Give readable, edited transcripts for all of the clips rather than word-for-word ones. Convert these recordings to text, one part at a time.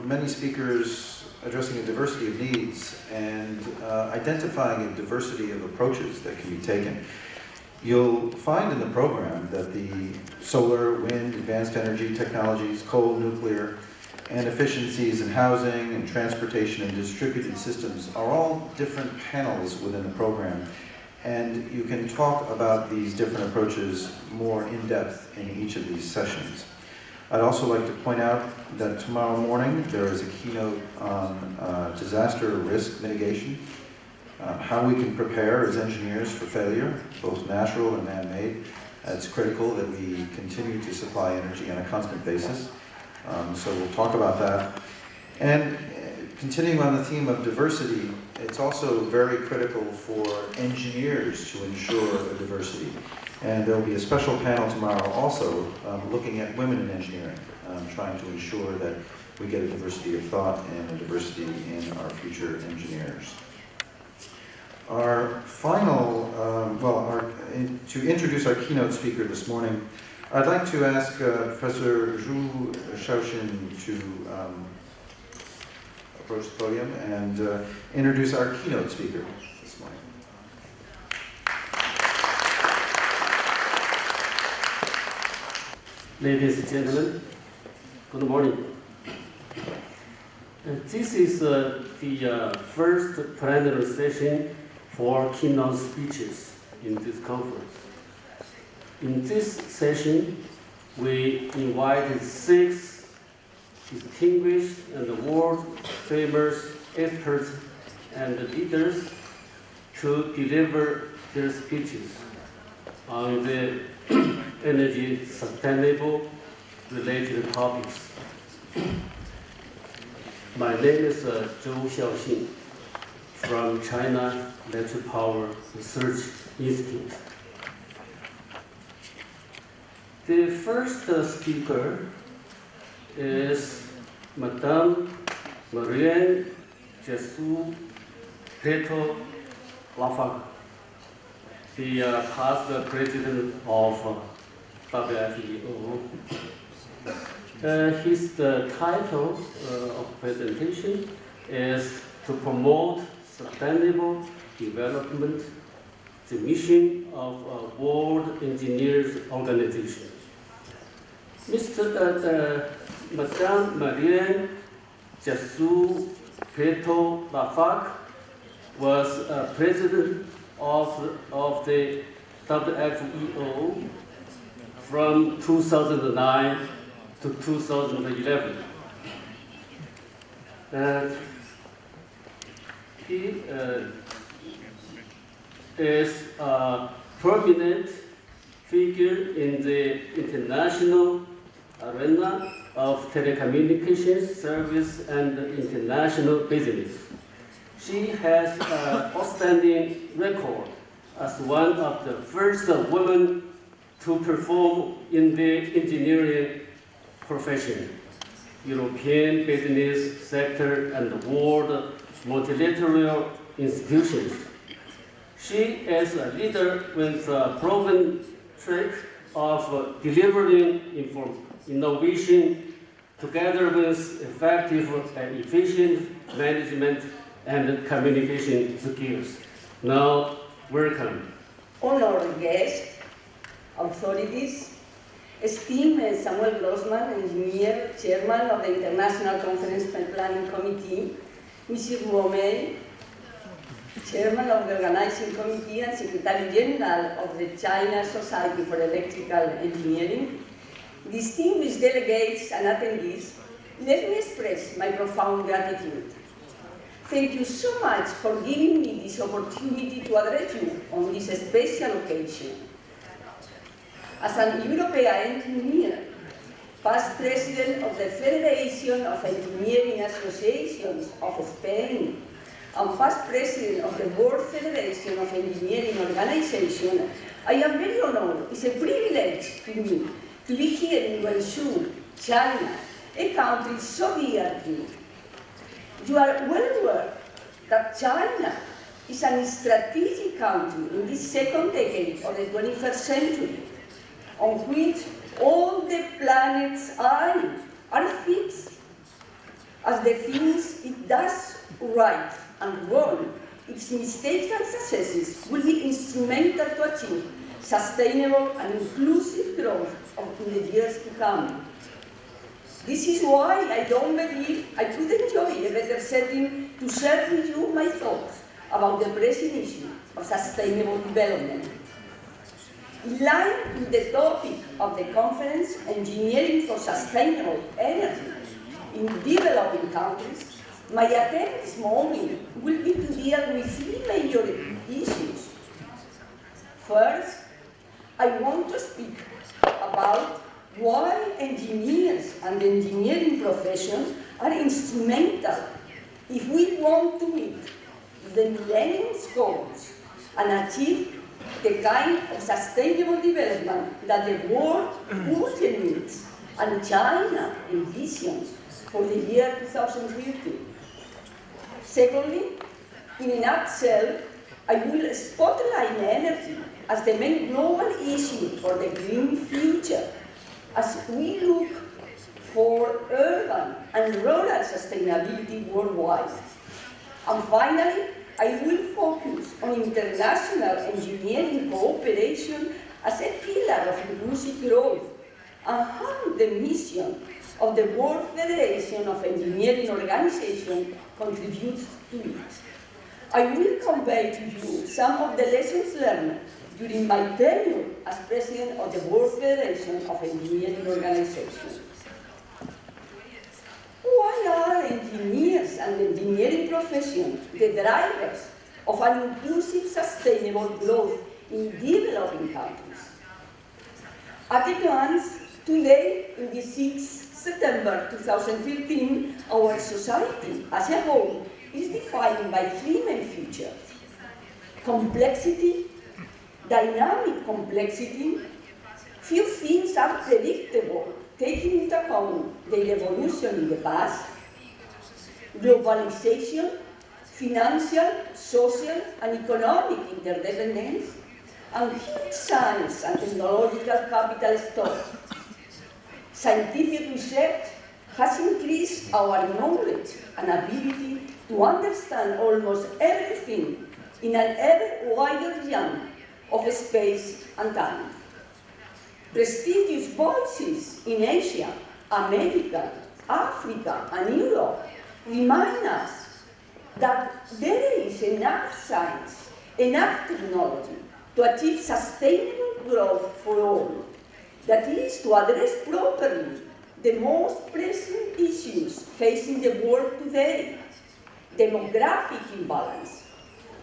many speakers addressing a diversity of needs and identifying a diversity of approaches that can be taken. You'll find in the program that the solar, wind, advanced energy technologies, coal, nuclear, and efficiencies in housing and transportation and distributed systems are all different panels within the program. And you can talk about these different approaches more in depth in each of these sessions. I'd also like to point out that tomorrow morning there is a keynote on disaster risk mitigation, how we can prepare as engineers for failure, both natural and man-made. It's critical that we continue to supply energy on a constant basis. So we'll talk about that. And continuing on the theme of diversity, it's also very critical for engineers to ensure a diversity. And there will be a special panel tomorrow also looking at women in engineering, trying to ensure that we get a diversity of thought and a diversity in our future engineers. Our final, to introduce our keynote speaker this morning, I'd like to ask Professor Zhu Shaoxin to approach the podium and introduce our keynote speaker this morning. Ladies and gentlemen, good morning. This is the first plenary session for keynote speeches in this conference. In this session, we invited 6 distinguished and world-famous experts and leaders to deliver their speeches on the energy sustainable related topics. My name is Zhou Shaoxin from China Electric Power Research Institute. The first speaker is Madame Marianne Jessu Peto Lafargue, the past president of WFEO. The title of presentation is to promote sustainable development, the mission of a World Engineers Organization. Madame Marianne Jessu Peto Lafargue was president of the WFEO from 2009 to 2011. He is a prominent figure in the international arena of telecommunications service and international business. She has an outstanding record as one of the first women to perform in the engineering profession, European business sector, and world multilateral institutions. She is a leader with a proven track of delivering innovation together with effective and efficient management and communication skills. Now, welcome. Honored guests, authorities, esteemed Samuel Grossman, engineer, chairman of the International Conference and Planning Committee, Monsieur Romei, chairman of the organizing committee and secretary general of the China Society for Electrical Engineering, distinguished delegates and attendees, let me express my profound gratitude. Thank you so much for giving me this opportunity to address you on this special occasion. As an European engineer, past president of the Federation of Engineering Associations of Spain, and past president of the World Federation of Engineering Organization, I am very honored. It's a privilege to me to be here in Guangzhou, China, a country so dear to me. You are well aware that China is a strategic country in this second decade of the 21st century, on which all the planet's eyes are fixed. as the things it does right and wrong, its mistakes and successes will be instrumental to achieve sustainable and inclusive growth in the years to come. This is why I don't believe I could enjoy a better setting to share with you my thoughts about the pressing issue of sustainable development. In line with the topic of the conference, Engineering for Sustainable Energy in Developing Countries, my attempt this morning will be to deal with three major issues. First, I want to speak about why engineers and the engineering profession are instrumental if we want to meet the Millennium Goals and achieve the kind of sustainable development that the world urgently needs and China envisions for the year 2030. Secondly, in a nutshell, I will spotlight energy as the main global issue for the green future as we look for urban and rural sustainability worldwide. And finally, I will focus on international engineering cooperation as a pillar of inclusive growth and how the mission of the World Federation of Engineering Organization contributes to it. I will convey to you some of the lessons learned during my tenure as President of the World Federation of Engineering Organization. Why are engineers and the engineering profession the drivers of an inclusive, sustainable growth in developing countries? At a glance, today, in the 6th September 2015, our society as a whole is defined by three main features: complexity, dynamic complexity. Few things are predictable, taking into account their evolution in the past. Globalization, financial, social, and economic interdependence, and huge science and technological capital stock. Scientific research has increased our knowledge and ability to understand almost everything in an ever wider realm of space and time. Prestigious voices in Asia, America, Africa, and Europe remind us that there is enough science, enough technology to achieve sustainable growth for all. That is, to address properly the most pressing issues facing the world today: demographic imbalance,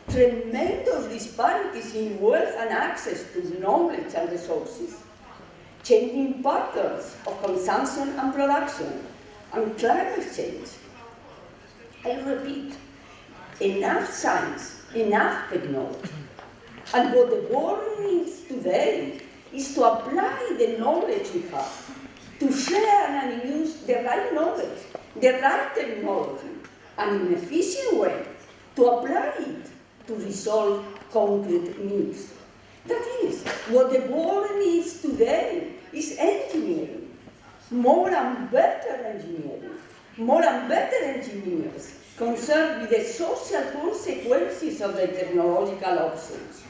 tremendous disparities in wealth and access to knowledge and resources, changing patterns of consumption and production, and climate change. I repeat, enough science, enough technology. And what the world needs today is to apply the knowledge we have, to share and use the right knowledge, the right technology, and in an efficient way to apply it to resolve concrete needs. That is, what the world needs today is engineering, more and better engineering, more and better engineers concerned with the social consequences of the technological options.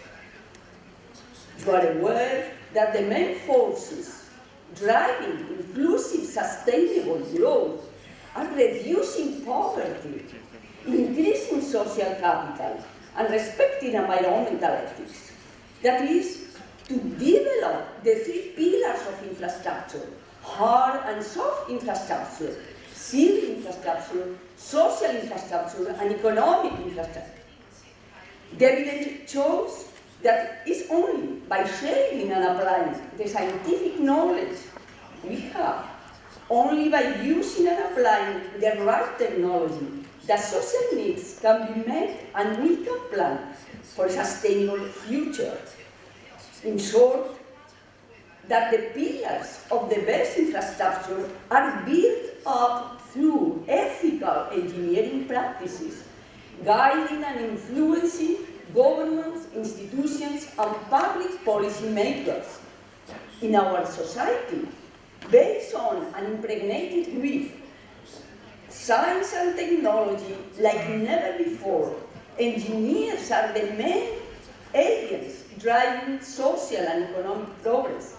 You are aware that the main forces driving inclusive, sustainable growth are reducing poverty, increasing social capital, and respecting environmental ethics. That is, to develop the three pillars of infrastructure: hard and soft infrastructure, civil infrastructure, social infrastructure, and economic infrastructure. The evidence shows that it's only by sharing and applying the scientific knowledge we have, only by using and applying the right technology, that social needs can be met and we can plan for a sustainable future. In short, that the pillars of the best infrastructure are built up through ethical engineering practices, guiding and influencing governments, institutions, and public policy makers in our society, based on and impregnated with science and technology, like never before, engineers are the main agents driving social and economic progress.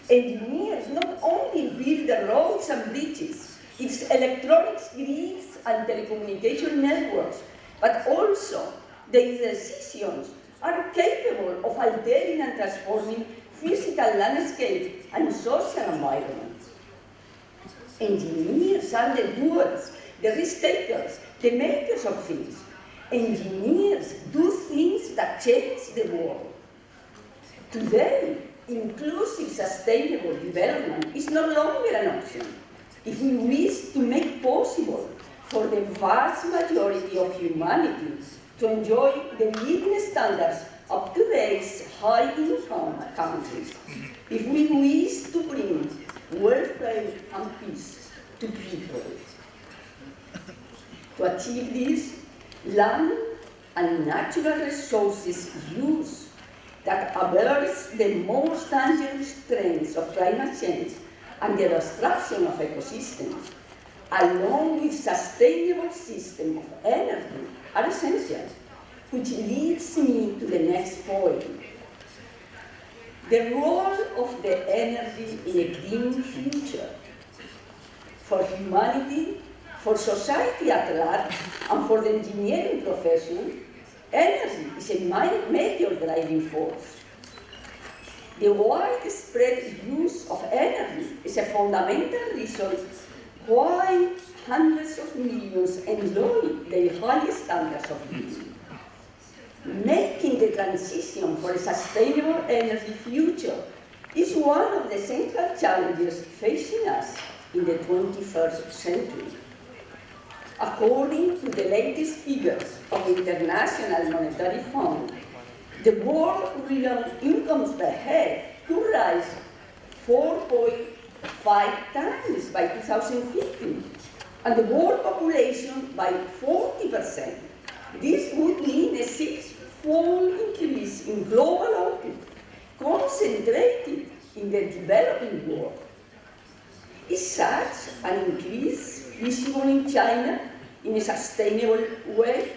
Engineers not only build the roads and bridges, its electronics grids and telecommunication networks, but also their decisions are capable of altering and transforming physical landscape and social environments. Engineers are the doers, the risk-takers, the makers of things. Engineers do things that change the world. Today, inclusive sustainable development is no longer an option if we wish to make possible for the vast majority of humanity to enjoy the living standards of today's high-income countries, if we wish to bring welfare and peace to people. To achieve this, land and natural resources use that averts the most dangerous trends of climate change and the destruction of ecosystems, along with sustainable system of energy, are essential, which leads me to the next point. The role of the energy in a green future for humanity, for society at large, and for the engineering profession. Energy is a major driving force. The widespread use of energy is a fundamental reason why hundreds of millions enjoy the highest standards of living. Making the transition for a sustainable energy future is one of the central challenges facing us in the 21st century. According to the latest figures of the International Monetary Fund, the world real incomes per head could rise 4.5 times by 2050, and the world population by 40%. This would mean a six-fold increase in global output, concentrated in the developing world. Is such an increase visible in China in a sustainable way?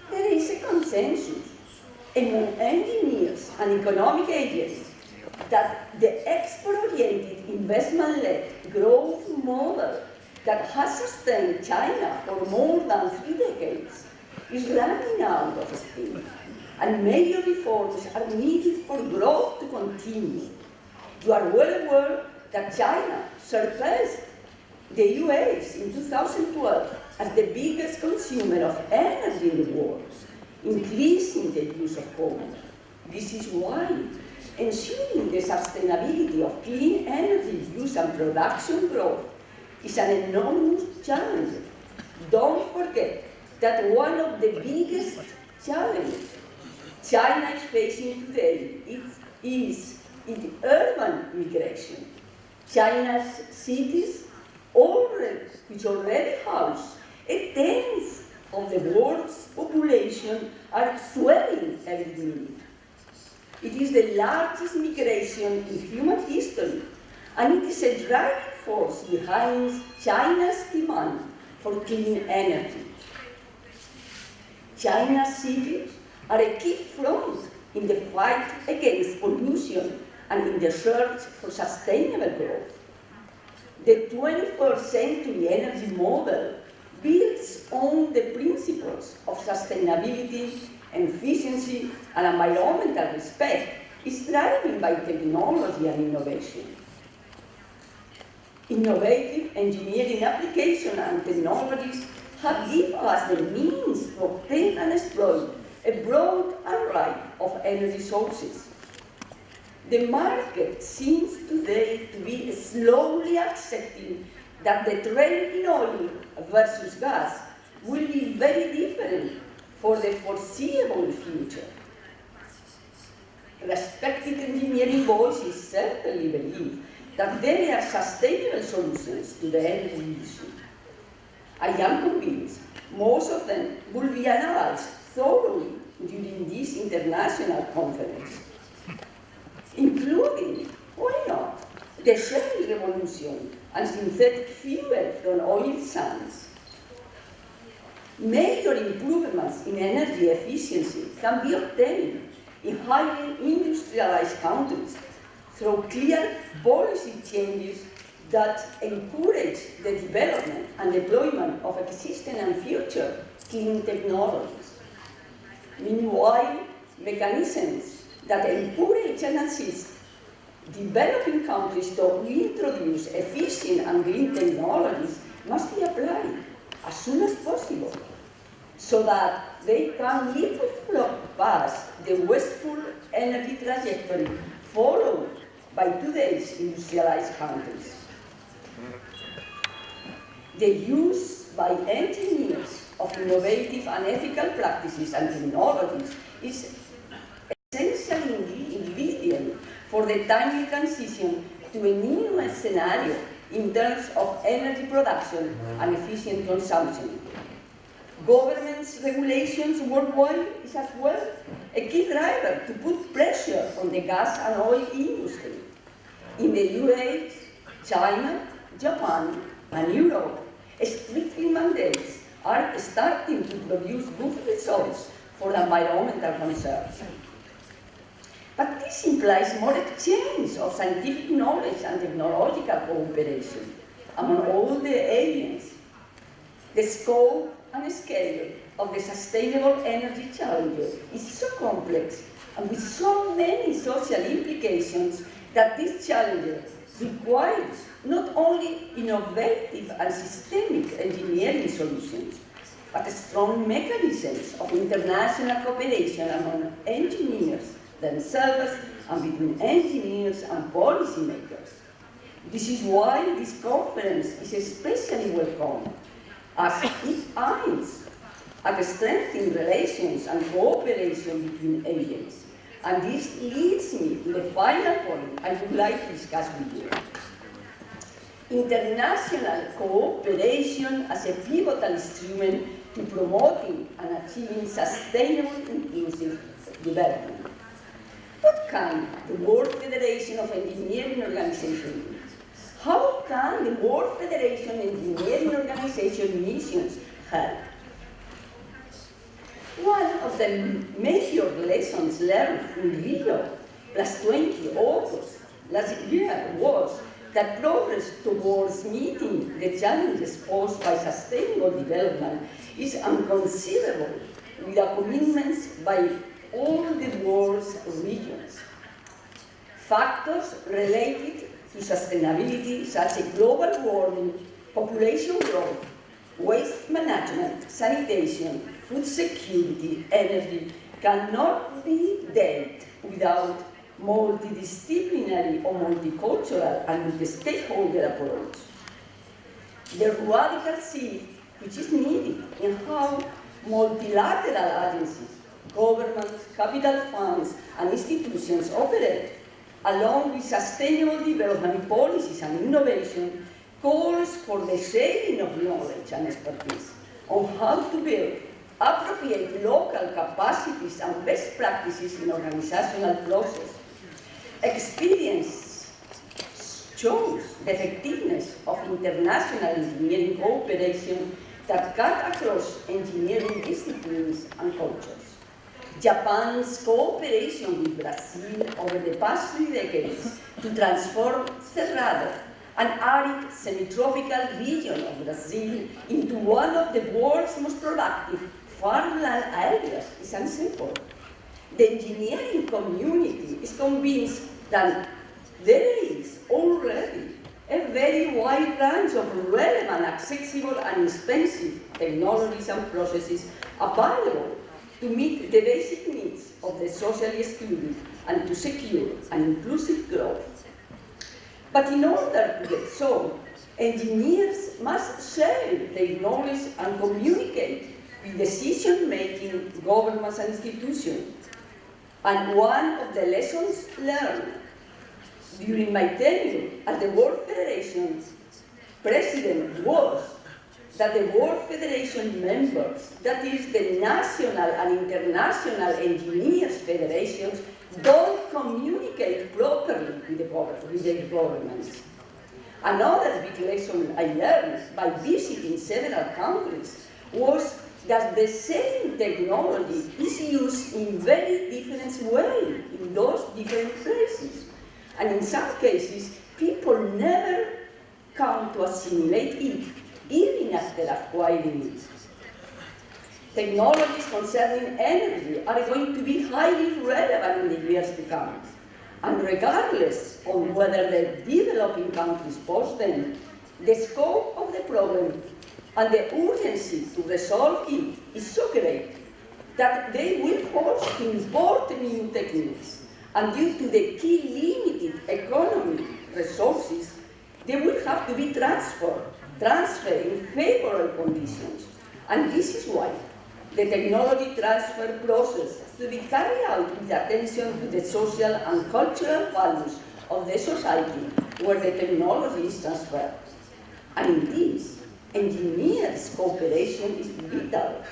There is a consensus among engineers and economic agents that the export-oriented, investment-led growth model that has sustained China for more than 3 decades is running out of steam, and major reforms are needed for growth to continue. You are well aware that China surpassed the US in 2012 as the biggest consumer of energy in the world, increasing the use of coal. This is why ensuring the sustainability of clean energy use and production growth is an enormous challenge. Don't forget that one of the biggest challenges China is facing today is in urban migration. China's cities, which already house a tenth of the world's population, are swelling every minute. It is the largest migration in human history, and it is a driving force behind China's demand for clean energy. China's cities are a key front in the fight against pollution and in the search for sustainable growth. The 21st century energy model builds on the principles of sustainability, efficiency, and environmental respect. Is driven by technology and innovation. Innovative engineering applications and technologies have given us the means to obtain and exploit a broad array of energy sources. The market seems today to be slowly accepting that the trend in oil versus gas will be very different for the foreseeable future. Respected engineering voices certainly believe that there are sustainable solutions to the energy issue. I am convinced most of them will be analyzed thoroughly during this international conference, including, why not, the the shale revolution and synthetic fuel from oil sands. Major improvements in energy efficiency can be obtained in highly industrialized countries through clear policy changes that encourage the development and deployment of existing and future clean technologies. Meanwhile, mechanisms that encourage and assist developing countries to introduce efficient and green technologies must be applied as soon as possible, so that they can leapfrog past the wasteful energy trajectory followed by today's industrialized countries. The use by engineers of innovative and ethical practices and technologies is essential ingredient for the timely transition to a new scenario in terms of energy production and efficient consumption. Governments' regulations worldwide is as well a key driver to put pressure on the gas and oil industry. In the US, China, Japan, and Europe, stricter mandates are starting to produce good results for environmental concerns. But this implies more exchange of scientific knowledge and technological cooperation among all the agents. The scope and scale of the sustainable energy challenge is so complex and with so many social implications that this challenge requires not only innovative and systemic engineering solutions, but strong mechanisms of international cooperation among engineers themselves and between engineers and policymakers. This is why this conference is especially welcome, as it aims at strengthening relations and cooperation between agents. And this leads me to the final point I would like to discuss with you. International cooperation as a pivotal instrument to promoting and achieving sustainable inclusive development. What can the World Federation of Engineering Organization do? How can the World Federation of Engineering Organization missions help? One of the major lessons learned in Rio +20 August last year was that progress towards meeting the challenges posed by sustainable development is inconceivable without commitments by all the world's regions. Factors related to sustainability, such as global warming, population growth, waste management, sanitation, food security, energy, cannot be dealt without multidisciplinary or multicultural and multi-stakeholder approach. The radical shift which is needed in how multilateral agencies, governments, capital funds, and institutions operate, along with sustainable development policies and innovation, calls for the sharing of knowledge and expertise on how to build appropriate local capacities and best practices in organizational process. Experience shows the effectiveness of international engineering cooperation that cut across engineering disciplines and cultures. Japan's cooperation with Brazil over the past 3 decades to transform Cerrado, an arid semi-tropical region of Brazil, into one of the world's most productive farmland areas is unsimple. The engineering community is convinced that there is already a very wide range of relevant, accessible, and expensive technologies and processes available to meet the basic needs of the socially excluded and to secure an inclusive growth. But in order to get so, engineers must share their knowledge and communicate with decision-making governments and institutions. And one of the lessons learned during my tenure as the World Federation president was that the World Federation members, that is the national and international engineers federations, don't communicate properly with their governments. Another big lesson I learned by visiting several countries was that the same technology is used in very different ways in those different places. And in some cases, people never come to assimilate it, even after acquiring it. Technologies concerning energy are going to be highly relevant in the years to come. And regardless of whether the developing countries pose them, the scope of the problem and the urgency to resolve it is so great that they will force to import new techniques. And due to the key limited economic resources, they will have to be transferred in favorable conditions. And this is why the technology transfer process to be carried out with attention to the social and cultural values of the society where the technology is transferred. And in this, engineers' cooperation is vital